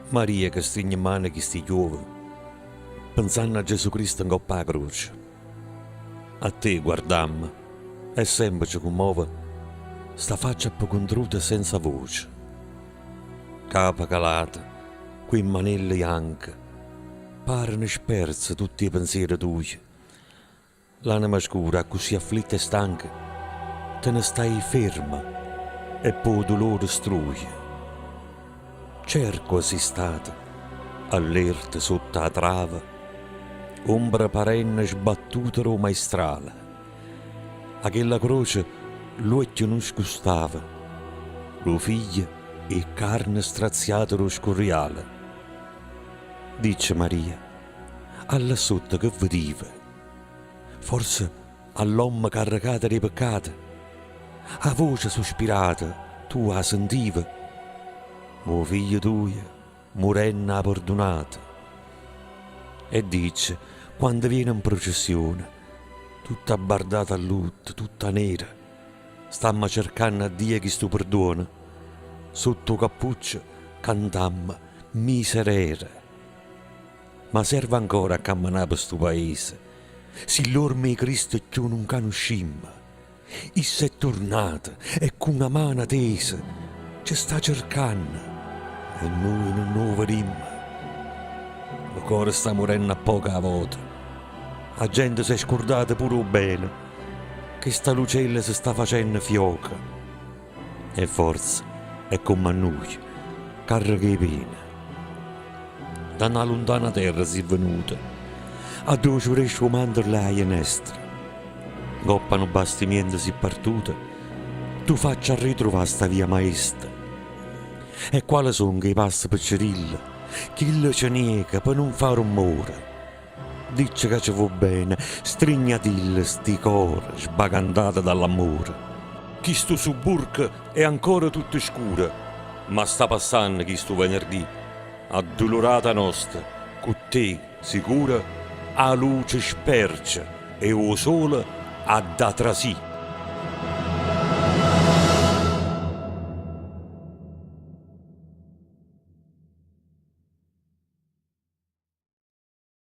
Maria che stringe in mano chi sti giovane, pensando a Gesù Cristo in coppa alla croce. A te guardammo, e sempre ci commuove sta faccia appocondruta senza voce. Capa calata, qui manelle bianche, parano sperse tutti i pensieri tuoi. L'anima scura, così afflitta e stanca, te ne stai ferma e poi dolore strugge. Cerco si stata, all'erte sotto la trava, ombra perenne sbattuta ro maestrale. A quella croce l'occhio non scustava, lo figlio e carne straziata ro scurriale. Dice Maria, alla sotto che vedeva, forse all'uomo caricata di peccati, a voce sospirata tu la sentiva, mo figlio tuo morenna perdonata. E dice, quando viene in processione, tutta abbardata a lutto, tutta nera, stamma cercando a Dio chi stu perdona, sotto cappuccio cantamma miserere. Ma serve ancora a camminare per sto paese, se l'orme di Cristo più non conoscimmo. Issa è tornata e con una mano tesa ci sta cercando e noi non lo vediamo. Il cuore sta morendo a poca volta. La gente si è scordata pure bene che sta lucella si sta facendo fioca. E forse è come a noi, carica di pena. Da una lontana terra si è venuta, a dove ci riesce a mandare l'aia nestra. Goppano bastimenti si partuta, tu faccia ritrovare sta via maestra. E quali sono che i passi per Cirilla, chi lo ci nega per non fare rumore? Dice che ci va bene, strignatille sti core sbagandate dall'amore. Chi sto su burca è ancora tutto scuro, ma sta passando chi sto venerdì, addolorata nostra, con te sicura, a luce spercia e o sole a da trasì.